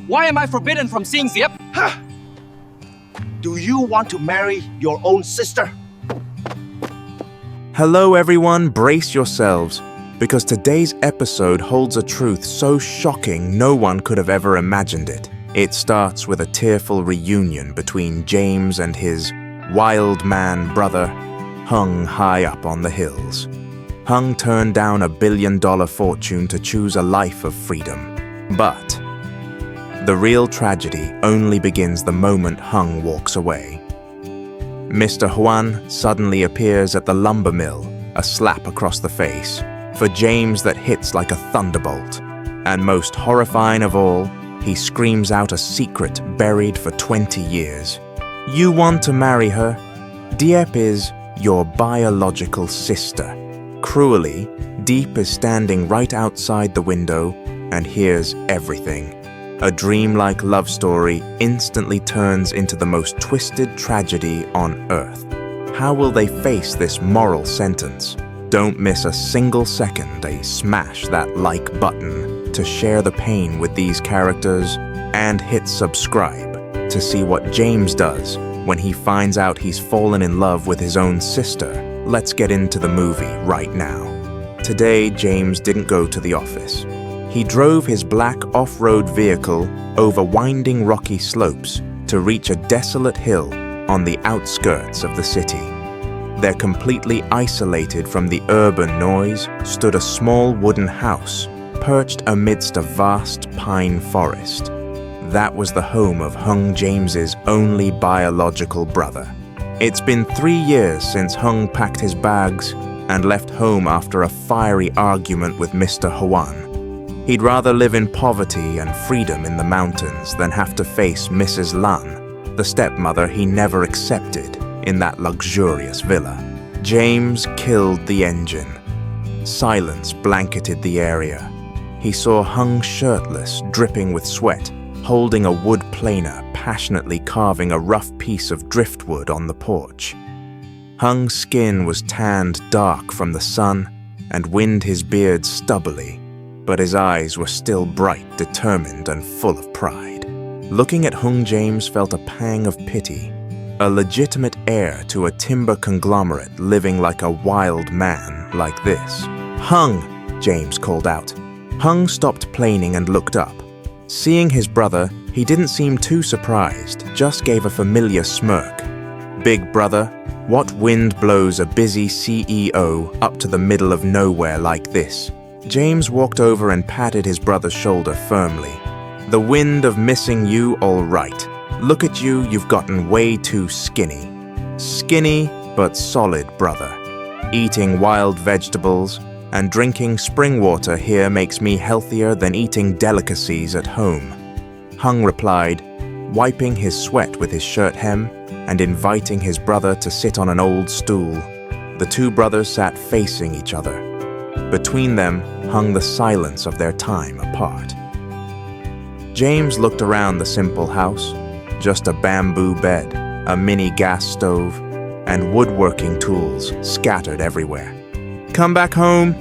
Why am I forbidden from seeing Diep? Do you want to marry your own sister? Hello everyone, brace yourselves, because today's episode holds a truth so shocking no one could have ever imagined it. It starts with a tearful reunion between James and his wild man brother, Hoan, high up on the hills. Hoan turned down $1 billion fortune to choose a life of freedom. But the real tragedy only begins the moment Hoan walks away. Mr. Hoan suddenly appears at the lumber mill, a slap across the face, for James that hits like a thunderbolt. And most horrifying of all, he screams out a secret buried for 20 years. You want to marry her? Diep is your biological sister. Cruelly, Diep is standing right outside the window and hears everything. A dreamlike love story instantly turns into the most twisted tragedy on Earth. How will they face this moral sentence? Don't miss a single second. Smash that like button to share the pain with these characters and hit subscribe to see what James does when he finds out he's fallen in love with his own sister. Let's get into the movie right now. Today, James didn't go to the office. He drove his black off-road vehicle over winding rocky slopes to reach a desolate hill on the outskirts of the city. There, completely isolated from the urban noise, stood a small wooden house perched amidst a vast pine forest. That was the home of Hoan James's only biological brother. It's been 3 years since Hoan packed his bags and left home after a fiery argument with Mr. Hoan. He'd rather live in poverty and freedom in the mountains than have to face Mrs. Lan, the stepmother he never accepted, in that luxurious villa. James killed the engine. Silence blanketed the area. He saw Hoan shirtless, dripping with sweat, holding a wood planer, passionately carving a rough piece of driftwood on the porch. Hoan's skin was tanned dark from the sun and wind his beard stubbily, but his eyes were still bright, determined, and full of pride. Looking at Hoan, James felt a pang of pity. A legitimate heir to a timber conglomerate living like a wild man like this. Hoan, James called out. Hoan stopped planing and looked up. Seeing his brother, he didn't seem too surprised, just gave a familiar smirk. Big brother, what wind blows a busy CEO up to the middle of nowhere like this? James walked over and patted his brother's shoulder firmly. The wind of missing you, all right. Look at you, you've gotten way too skinny. Skinny, but solid, brother. Eating wild vegetables and drinking spring water here makes me healthier than eating delicacies at home. Hoan replied, wiping his sweat with his shirt hem and inviting his brother to sit on an old stool. The two brothers sat facing each other. Between them hung the silence of their time apart. James looked around the simple house, just a bamboo bed, a mini gas stove, and woodworking tools scattered everywhere. Come back home,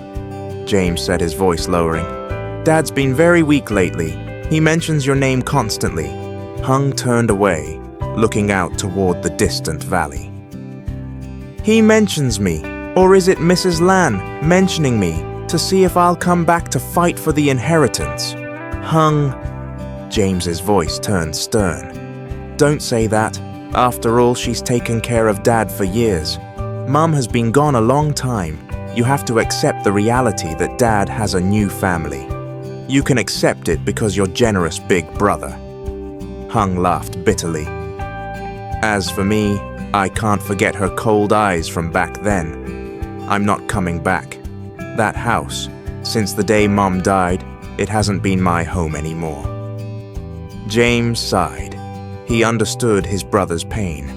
James said, his voice lowering. Dad's been very weak lately. He mentions your name constantly. Hoan turned away, looking out toward the distant valley. He mentions me. Or is it Mrs. Lan mentioning me to see if I'll come back to fight for the inheritance? Hoan, James's voice turned stern. Don't say that. After all, she's taken care of Dad for years. Mum has been gone a long time. You have to accept the reality that Dad has a new family. You can accept it because you're generous big brother. Hoan laughed bitterly. As for me, I can't forget her cold eyes from back then. I'm not coming back. That house, since the day Mom died, it hasn't been my home anymore. James sighed. He understood his brother's pain.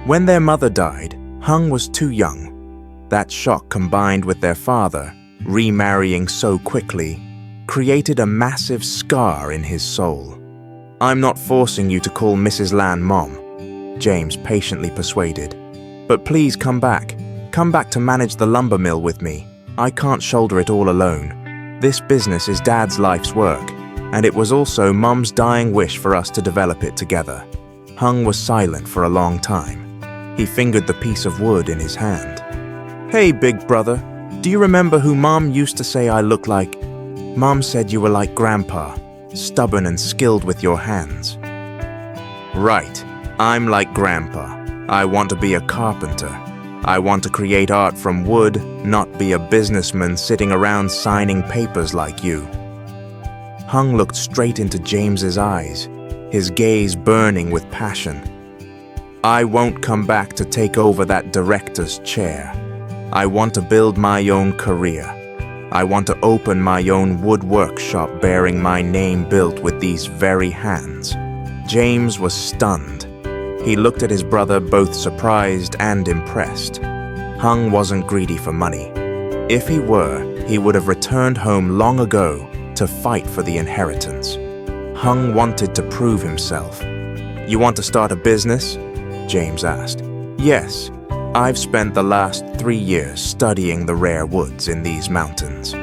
When their mother died, Hoan was too young. That shock, combined with their father remarrying so quickly, created a massive scar in his soul. I'm not forcing you to call Mrs. Lan Mom, James patiently persuaded. But please come back. Come back to manage the lumber mill with me. I can't shoulder it all alone. This business is Dad's life's work. and it was also Mum's dying wish for us to develop it together. Hung was silent for a long time. He fingered the piece of wood in his hand. Hey, big brother, do you remember who Mom used to say I look like? Mom said you were like Grandpa, stubborn and skilled with your hands. Right, I'm like Grandpa. I want to be a carpenter. I want to create art from wood, not be a businessman sitting around signing papers like you. Hung looked straight into James's eyes, his gaze burning with passion. I won't come back to take over that director's chair. I want to build my own career. I want to open my own wood workshop bearing my name built with these very hands. James was stunned. He looked at his brother both surprised and impressed. Hung wasn't greedy for money. If he were, he would have returned home long ago to fight for the inheritance. Hung wanted to prove himself. You want to start a business? James asked. Yes, I've spent the last 3 years studying the rare woods in these mountains.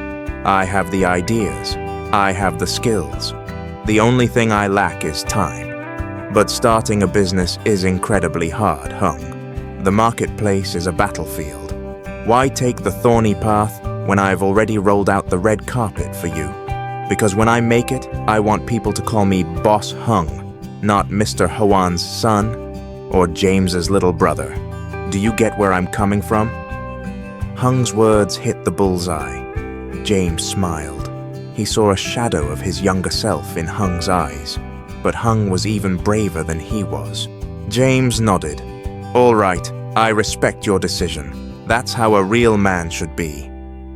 I have the ideas. I have the skills. The only thing I lack is time. But starting a business is incredibly hard, Hung. The marketplace is a battlefield. Why take the thorny path when I've already rolled out the red carpet for you? Because when I make it, I want people to call me Boss Hung, not Mr. Hoan's son or James's little brother. Do you get where I'm coming from? Hung's words hit the bullseye. James smiled. He saw a shadow of his younger self in Hung's eyes. But Hung was even braver than he was. James nodded. All right, I respect your decision. That's how a real man should be.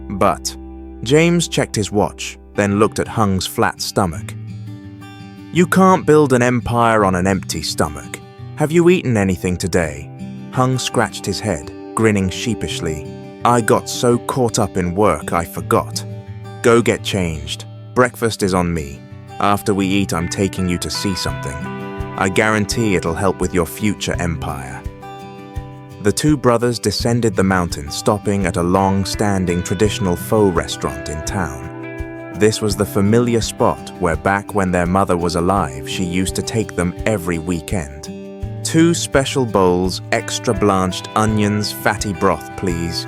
But James checked his watch, then looked at Hung's flat stomach. You can't build an empire on an empty stomach. Have you eaten anything today? Hung scratched his head, grinning sheepishly. I got so caught up in work I forgot. Go get changed. Breakfast is on me. After we eat, I'm taking you to see something. I guarantee it'll help with your future empire. The two brothers descended the mountain, stopping at a long-standing traditional pho restaurant in town. This was the familiar spot where back when their mother was alive, she used to take them every weekend. 2 special bowls, extra blanched onions, fatty broth, please.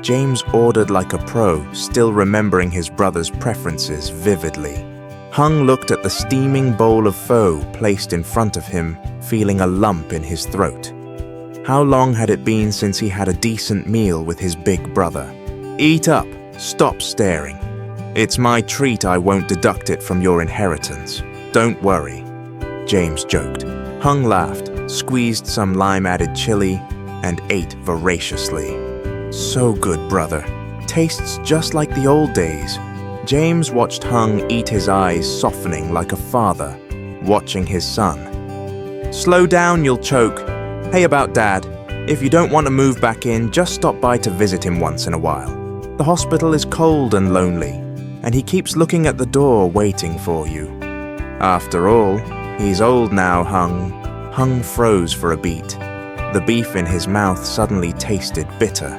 James ordered like a pro, still remembering his brother's preferences vividly. Hung looked at the steaming bowl of pho placed in front of him, feeling a lump in his throat. How long had it been since he had a decent meal with his big brother? Eat up, stop staring. It's my treat, I won't deduct it from your inheritance. Don't worry, James joked. Hung laughed, squeezed some lime-added chili, and ate voraciously. So good, brother. Tastes just like the old days. James watched Hung eat, his eyes softening like a father watching his son. Slow down, you'll choke. Hey, about Dad. If you don't want to move back in, just stop by to visit him once in a while. The hospital is cold and lonely, and he keeps looking at the door waiting for you. After all, he's old now, Hung. Hung froze for a beat. The beef in his mouth suddenly tasted bitter.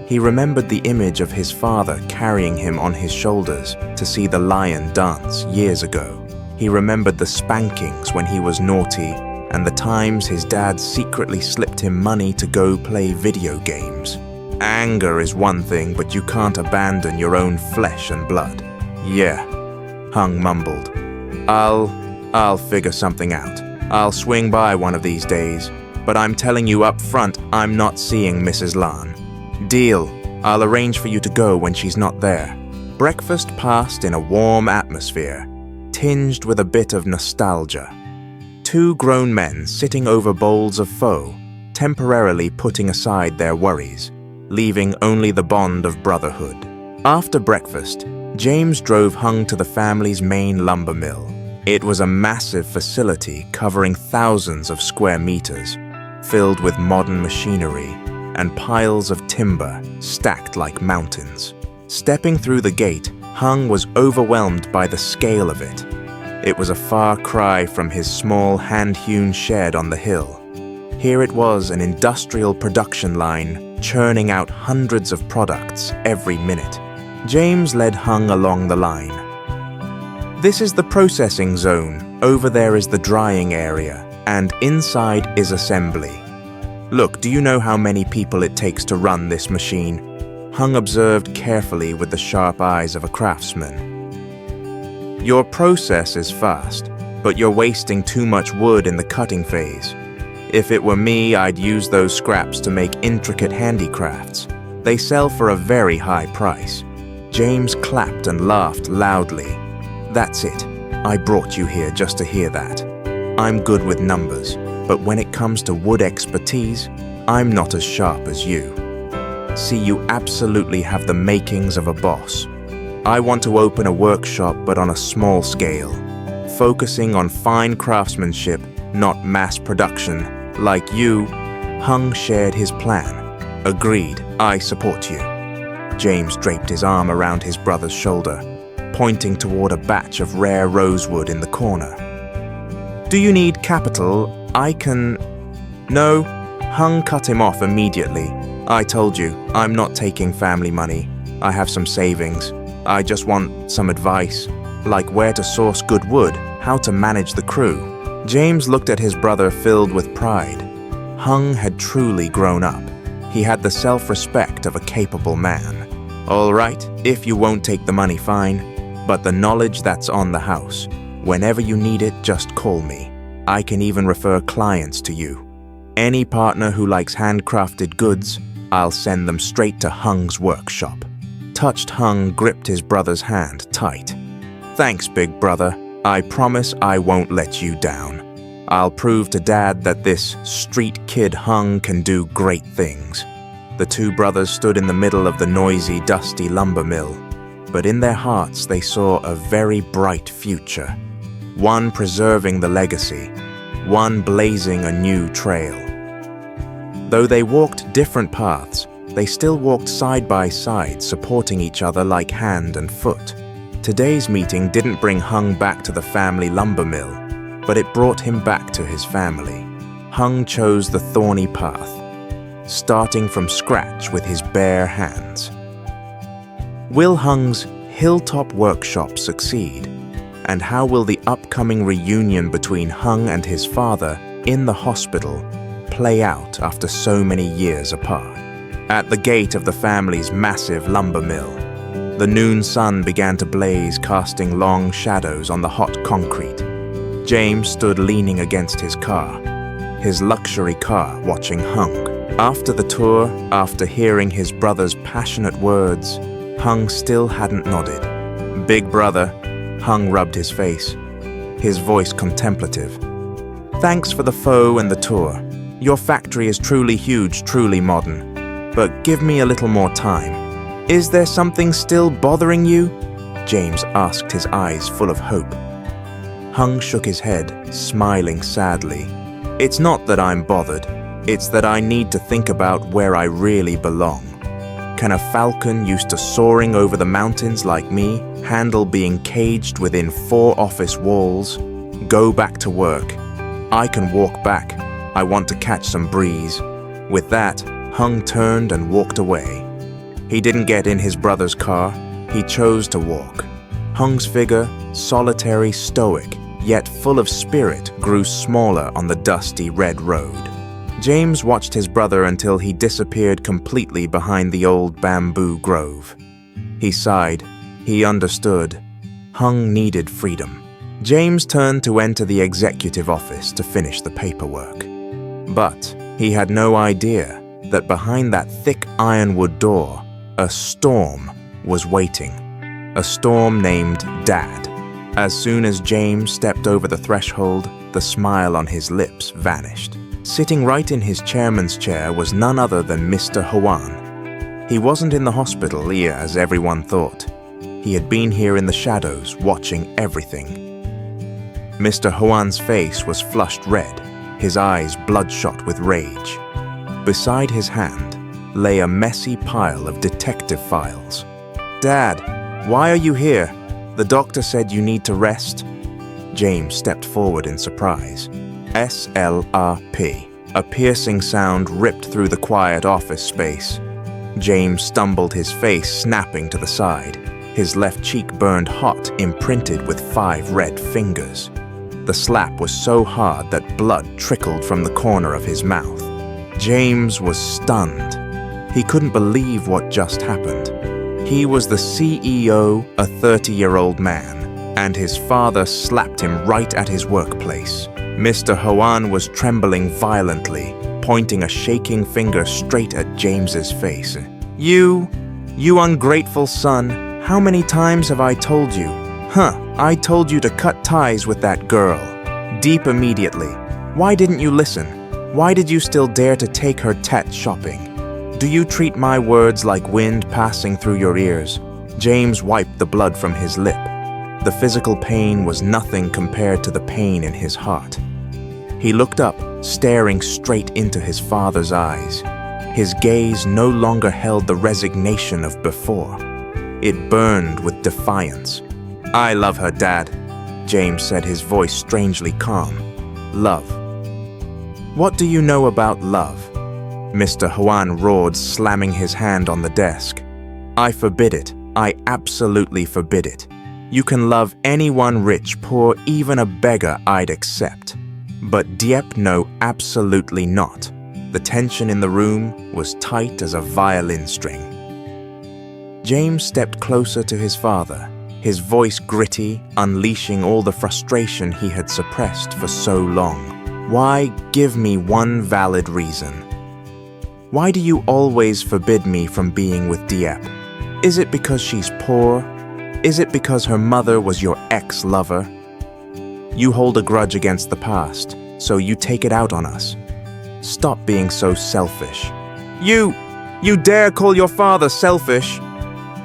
He remembered the image of his father carrying him on his shoulders to see the lion dance years ago. He remembered the spankings when he was naughty and the times his dad secretly slipped him money to go play video games. Anger is one thing, but you can't abandon your own flesh and blood. Yeah, Hung mumbled. I'll figure something out. I'll swing by one of these days, but I'm telling you up front, I'm not seeing Mrs. Lan. Deal. I'll arrange for you to go when she's not there. Breakfast passed in a warm atmosphere, tinged with a bit of nostalgia. 2 grown men sitting over bowls of pho, temporarily putting aside their worries, leaving only the bond of brotherhood. After breakfast, James drove Hung to the family's main lumber mill. It was a massive facility covering thousands of square meters, filled with modern machinery and piles of timber stacked like mountains. Stepping through the gate, Hung was overwhelmed by the scale of it. It was a far cry from his small hand-hewn shed on the hill. Here it was, an industrial production line churning out hundreds of products every minute. James led Hung along the line. This is the processing zone, over there is the drying area, and inside is assembly. Look, do you know how many people it takes to run this machine? Hung observed carefully with the sharp eyes of a craftsman. Your process is fast, but you're wasting too much wood in the cutting phase. If it were me, I'd use those scraps to make intricate handicrafts. They sell for a very high price. James clapped and laughed loudly. That's it. I brought you here just to hear that. I'm good with numbers, but when it comes to wood expertise, I'm not as sharp as you. See, you absolutely have the makings of a boss. I want to open a workshop, but on a small scale, focusing on fine craftsmanship, not mass production. Like you, Hung shared his plan. Agreed, I support you. James draped his arm around his brother's shoulder, pointing toward a batch of rare rosewood in the corner. Do you need capital? I can... No, Hung cut him off immediately. I told you, I'm not taking family money. I have some savings. I just want some advice, like where to source good wood, how to manage the crew. James looked at his brother filled with pride. Hung had truly grown up. He had the self-respect of a capable man. All right, if you won't take the money, fine, but the knowledge that's on the house. Whenever you need it, just call me. I can even refer clients to you. Any partner who likes handcrafted goods, I'll send them straight to Hung's workshop. Touched Hung gripped his brother's hand tight. Thanks, big brother. I promise I won't let you down. I'll prove to Dad that this street kid Hung can do great things. The two brothers stood in the middle of the noisy, dusty lumber mill, but in their hearts they saw a very bright future. One preserving the legacy, one blazing a new trail. Though they walked different paths, they still walked side by side, supporting each other like hand and foot. Today's meeting didn't bring Hung back to the family lumber mill, but it brought him back to his family. Hung chose the thorny path, starting from scratch with his bare hands. Will Hung's Hilltop workshop succeed? And how will the upcoming reunion between Hung and his father in the hospital play out after so many years apart? At the gate of the family's massive lumber mill, the noon sun began to blaze, casting long shadows on the hot concrete. James stood leaning against his car, his luxury car, watching Hung. After the tour, after hearing his brother's passionate words, Hung still hadn't nodded. Big brother, Hung rubbed his face, his voice contemplative. Thanks for the pho and the tour. Your factory is truly huge, truly modern. But give me a little more time. Is there something still bothering you? James asked, his eyes full of hope. Hung shook his head, smiling sadly. It's not that I'm bothered. It's that I need to think about where I really belong. Can a falcon used to soaring over the mountains like me handle being caged within 4 office walls? Go back to work. I can walk back. I want to catch some breeze. With that, Hung turned and walked away. He didn't get in his brother's car. He chose to walk. Hung's figure, solitary, stoic, yet full of spirit, grew smaller on the dusty red road. James watched his brother until he disappeared completely behind the old bamboo grove. He sighed. He understood. Hung needed freedom. James turned to enter the executive office to finish the paperwork. But he had no idea that behind that thick ironwood door, a storm was waiting. A storm named Dad. As soon as James stepped over the threshold, the smile on his lips vanished. Sitting right in his chairman's chair was none other than Mr. Hoan. He wasn't in the hospital here as everyone thought. He had been here in the shadows, watching everything. Mr. Hoan's face was flushed red, his eyes bloodshot with rage. Beside his hand lay a messy pile of detective files. Dad, why are you here? The doctor said you need to rest. James stepped forward in surprise. SLRP. A piercing sound ripped through the quiet office space. James stumbled, his face snapping to the side. His left cheek burned hot, imprinted with 5 red fingers. The slap was so hard that blood trickled from the corner of his mouth. James was stunned. He couldn't believe what just happened. He was the CEO, a 30-year-old man, and his father slapped him right at his workplace. Mr. Hoan was trembling violently, pointing a shaking finger straight at James's face. You ungrateful son, how many times have I told you? I told you to cut ties with that girl. Diep immediately. Why didn't you listen? Why did you still dare to take her tat shopping? Do you treat my words like wind passing through your ears? James wiped the blood from his lip. The physical pain was nothing compared to the pain in his heart. He looked up, staring straight into his father's eyes. His gaze no longer held the resignation of before. It burned with defiance. I love her, Dad, James said, his voice strangely calm. Love. What do you know about love? Mr. Hoan roared, slamming his hand on the desk. I forbid it. I absolutely forbid it. You can love anyone, rich, poor, even a beggar, I'd accept. But Diep, no, absolutely not. The tension in the room was tight as a violin string. James stepped closer to his father, his voice gritty, unleashing all the frustration he had suppressed for so long. Why? Give me one valid reason. Why do you always forbid me from being with Diep? Is it because she's poor? Is it because her mother was your ex-lover? You hold a grudge against the past, so you take it out on us. Stop being so selfish. You dare call your father selfish?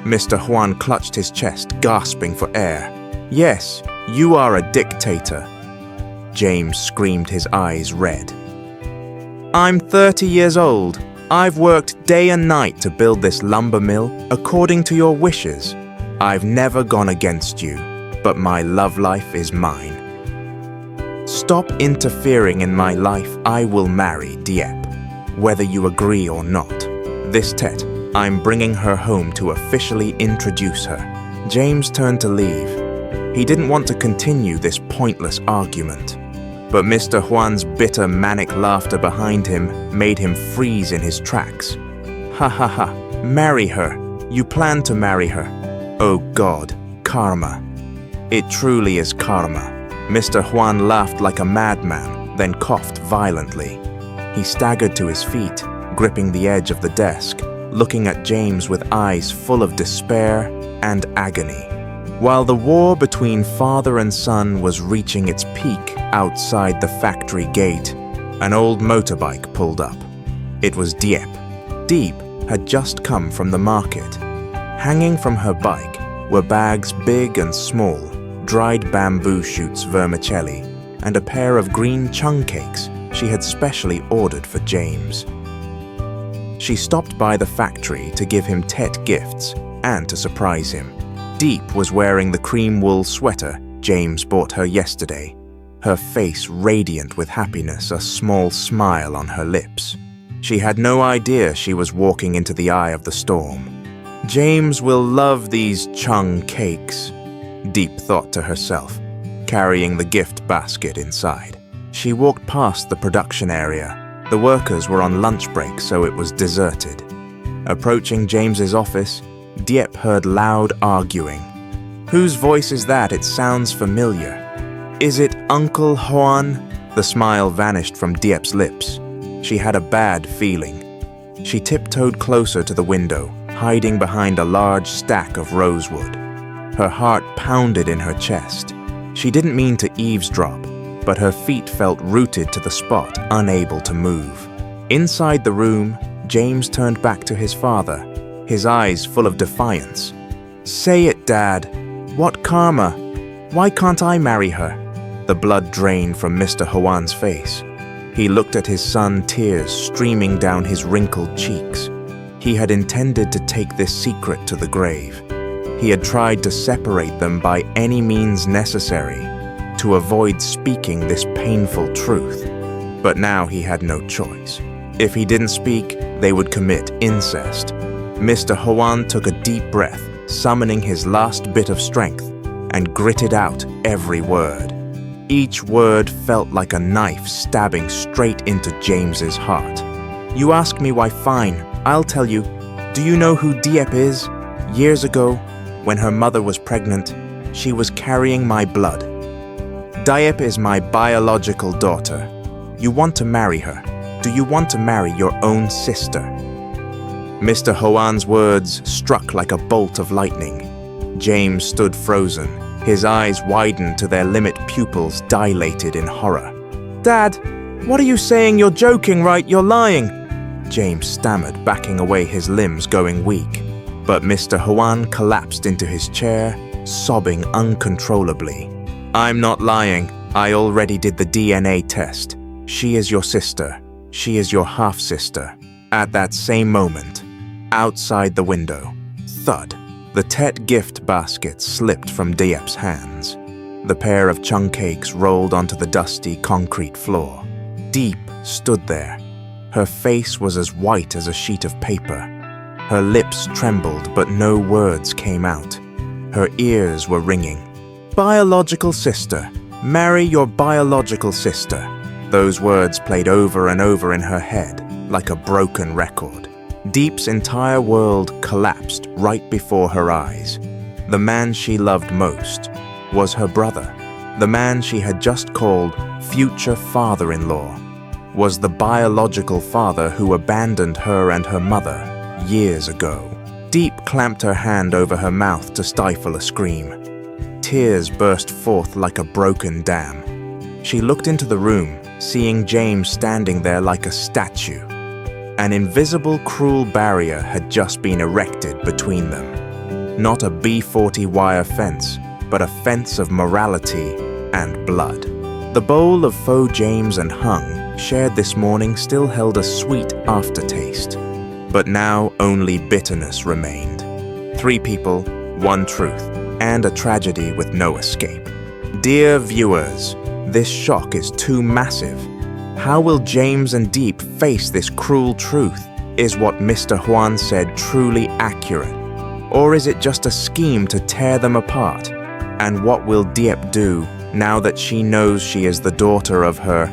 Mr. Hoan clutched his chest, gasping for air. Yes, you are a dictator. James screamed, his eyes red. I'm 30 years old. I've worked day and night to build this lumber mill according to your wishes. I've never gone against you, but my love life is mine. Stop interfering in my life. I will marry Diep, whether you agree or not. This Tet, I'm bringing her home to officially introduce her. James turned to leave. He didn't want to continue this pointless argument. But Mr. Hoan's bitter, manic laughter behind him made him freeze in his tracks. Ha ha ha, marry her. You plan to marry her. Oh God, karma. It truly is karma. Mr. Hoan laughed like a madman, then coughed violently. He staggered to his feet, gripping the edge of the desk, looking at James with eyes full of despair and agony. While the war between father and son was reaching its peak outside the factory gate, an old motorbike pulled up. It was Diep. Diep had just come from the market. Hanging from her bike were bags big and small, dried bamboo shoots vermicelli, and a pair of green chung cakes she had specially ordered for James. She stopped by the factory to give him Tet gifts and to surprise him. Diep was wearing the cream wool sweater James bought her yesterday, her face radiant with happiness, a small smile on her lips. She had no idea she was walking into the eye of the storm. James will love these chung cakes, Diep thought to herself, carrying the gift basket inside. She walked past the production area. The workers were on lunch break, so it was deserted. Approaching James's office, Diep heard loud arguing. Whose voice is that? It sounds familiar. Is it Uncle Hoan? The smile vanished from Diep's lips. She had a bad feeling. She tiptoed closer to the window, hiding behind a large stack of rosewood. Her heart pounded in her chest. She didn't mean to eavesdrop, but her feet felt rooted to the spot, unable to move. Inside the room, James turned back to his father, his eyes full of defiance. Say it, Dad. What karma? Why can't I marry her? The blood drained from Mr. Hoan's face. He looked at his son, tears streaming down his wrinkled cheeks. He had intended to take this secret to the grave. He had tried to separate them by any means necessary, to avoid speaking this painful truth. But now he had no choice. If he didn't speak, they would commit incest. Mr. Hoan took a deep breath, summoning his last bit of strength, and gritted out every word. Each word felt like a knife stabbing straight into James's heart. You ask me why? Fine, I'll tell you. Do you know who Diep is? Years ago, when her mother was pregnant, she was carrying my blood. Diep is my biological daughter. You want to marry her. Do you want to marry your own sister? Mr. Hoan's words struck like a bolt of lightning. James stood frozen, his eyes widened to their limit, pupils dilated in horror. Dad, what are you saying? You're joking, right? You're lying. James stammered, backing away, his limbs going weak. But Mr. Hoan collapsed into his chair, sobbing uncontrollably. I'm not lying. I already did the DNA test. She is your sister. She is your half-sister. At that same moment, outside the window, thud, the Tet gift basket slipped from Diep's hands. The pair of chung cakes rolled onto the dusty concrete floor. Diep stood there. Her face was as white as a sheet of paper. Her lips trembled, but no words came out. Her ears were ringing. Biological sister. Marry your biological sister. Those words played over and over in her head, like a broken record. Diep's entire world collapsed right before her eyes. The man she loved most was her brother. The man she had just called future father-in-law was the biological father who abandoned her and her mother years ago. Diep clamped her hand over her mouth to stifle a scream. Tears burst forth like a broken dam. She looked into the room, seeing James standing there like a statue. An invisible, cruel barrier had just been erected between them. Not a B40 wire fence, but a fence of morality and blood. The bowl of faux James and Hung, shared this morning, still held a sweet aftertaste. But now only bitterness remained. 3 people, 1 truth, and a tragedy with no escape. Dear viewers, this shock is too massive. How will James and Diep face this cruel truth? Is what Mr. Hoan said truly accurate? Or is it just a scheme to tear them apart? And what will Diep do now that she knows she is the daughter of her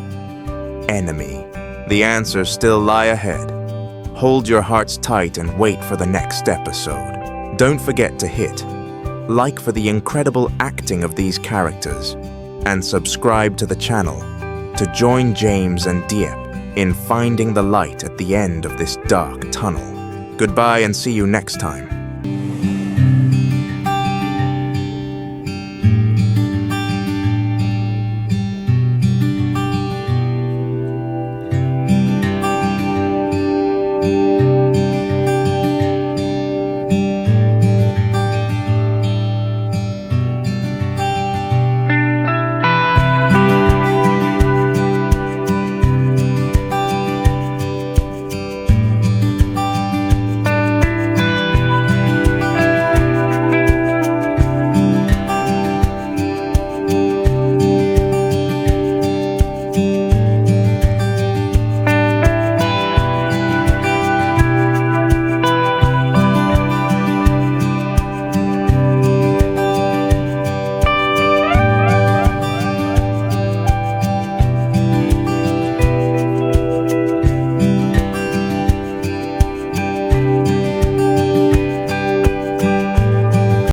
enemy? The answers still lie ahead. Hold your hearts tight and wait for the next episode. Don't forget to hit like for the incredible acting of these characters, and subscribe to the channel to join James and Diep in finding the light at the end of this dark tunnel. Goodbye and see you next time.